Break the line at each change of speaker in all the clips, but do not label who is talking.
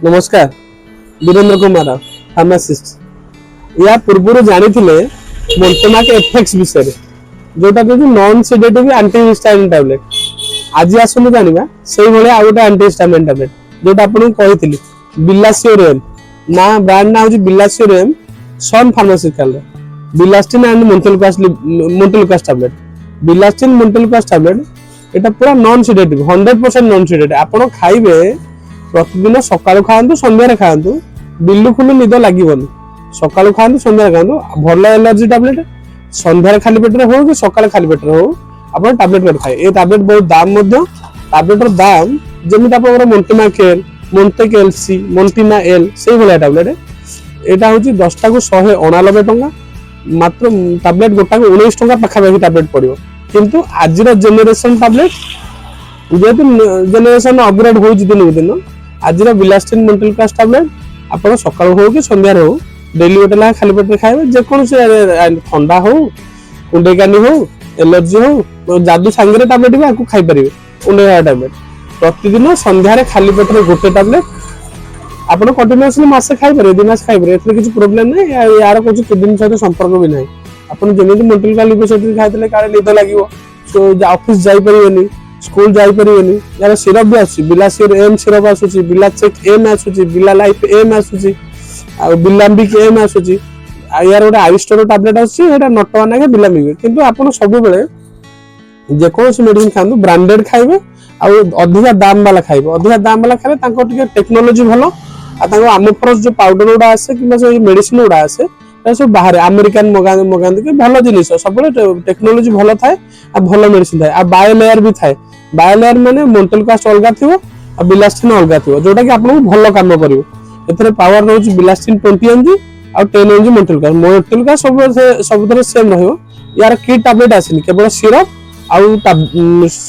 नमस्कार वीरेंद्र कुमार फार्मासिस्ट या पूर्व जानी मोन्टेमार्क एफेक्स विषय जोटा कि नॉन सेडेटिव एंटीहिस्टामिन टैबलेट आज आसनु जानिबा सेही भले आ गोटे एंटीहिस्टामिन टैबलेट जोटा आपन कहितली बिलासियोरेम ना ब्रांड ना होची बिलासियोरेम सन फार्मास्यूटिकल बिलास्टिन एंड मोन्टेलुकास टैबलेट बिलास्टिन मोन्टेलुकास टैबलेट एटा पूरा नॉन सेडेटिव 100% नॉन सेडेटिव आपन खाइबे प्रतिदिन सकाळु खाआंतु संध्यारे खाआंतु बिल्कुल निद लागीबनी सकाळु खाआंतु संध्यारे खाआंतु भल एलर्जी टैबलेट संध्यारे खाली पेट रे हो कि सकाळे खाली पेट रे हो आपण टैबलेट कर खाए ए टैबलेट बहुत दाम मध्य टैबलेट रो दाम जेमिति आपन मोन्टेमार्क एल मोन्टेक एलसी मोन्टिना एल सेही भले टैबलेट एटा होची 10 टा को 189 टंका मात्र टैबलेट गोटा को 19 टंका पाखा पाखी टैबलेट पड़िबो किंतु आजिर जेनरेशन टैबलेट जेतु जेनरेशन अपग्रेड होची दिन दिन आजिर बिलास्टिन मोन्टेलुकास टैबलेट आपण सकाळ हो कि संध्यारे हो डेली गोटे ला खाली पेट खाइबे जे कोन से ठंडा हो कुंडेकानी हो एलर्जी हो जादू सांगरे टैबलेट भी आकु खाइ परिबे कुंडेका टैबलेट प्रतिदिन संध्यारे खाली पेट रे गोटे टैबलेट आपण कंटीन्यूअसली मासे खाइ परिबे दिन मास खाइ परिबे एथले किछ प्रॉब्लम नै यार कोछ किडनी साथे संपर्क भी नै आपण जेमिति मोन्टेलुकास लिपोसिटी खाइतले काले निद लागिवो सो ऑफिस जाई परिबेनी स्कूल जाई परिबेनी यार सिरप भी आसी बिलासियर एम सिरप आसुची बिलाचेक एम आसुची बिला लाइफ एम आसुची आ बिलाम्बिक एम आसुची आ यार गोटे आइस्टोर टैबलेट आसुची एटा नटवा नागे बिलाम्बिक किंतु आपण सब बेले जे कोनस मेडिसिन खांदु ब्रांडेड खाइबे आ अधिका दाम वाला खाइबे अधिका दाम वाला खाले तांको टिके टेक्नोलॉजी भलो आ तांको आमोफरस जो पाउडर उडा आसे किबा से मेडिसिन उडा आसे सब बाहर अमेरिकन मगांद के भलो जिनिस सब टेक्नोलॉजी भलो थाए आ भलो मेडिसिन थाए आ बायोलेयर भी थाए बायोलेयर माने मोन्टेलुकास अलगा थिवो आ बिलास्टिन अलगा थिवो जोटा कि आपन भलो काम करिवो एथरे पावर रहउची बिलास्टिन 20 mg आ 10 mg मोन्टेलुकास सब तरह सेम रहइबो यार की टैबलेट आसिनी केवल सिरप आ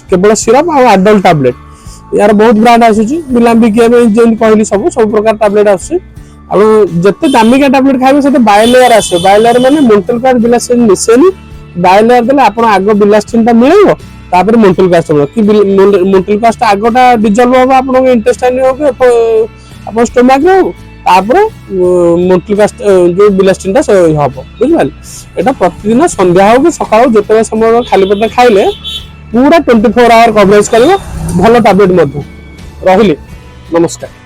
केवल सिरप आ एडल्ट टैबलेट यार बहुत ब्रांड आसुची बिलाम्बी के जेन कहली सब प्रकार टैबलेट आसुची अब जते दामिका टैबलेट खाइबे सेते बायोलेयर आसे बायोलेयर माने मोन्टेलुकास बिलास्टिन मिसेनी बायोलेयर देले आपण आगो बिलास्टिन ता मिलेबो तापर मोन्टेलुकास कि मोन्टेलुकास ता आगोटा डिजॉल्व होबो आपण इंटेस्टाइन हो के आपण स्टमक रे तापर मोन्टेलुकास जो बिलास्टिन ता होबो बुझिबाल एटा प्रतिदिन संध्या हो कि सकाळ जते समय खाली पेट खाइले पूरा 24 आवर कवरेज करिवो भलो टैबलेट मधु रहिली नमस्कार।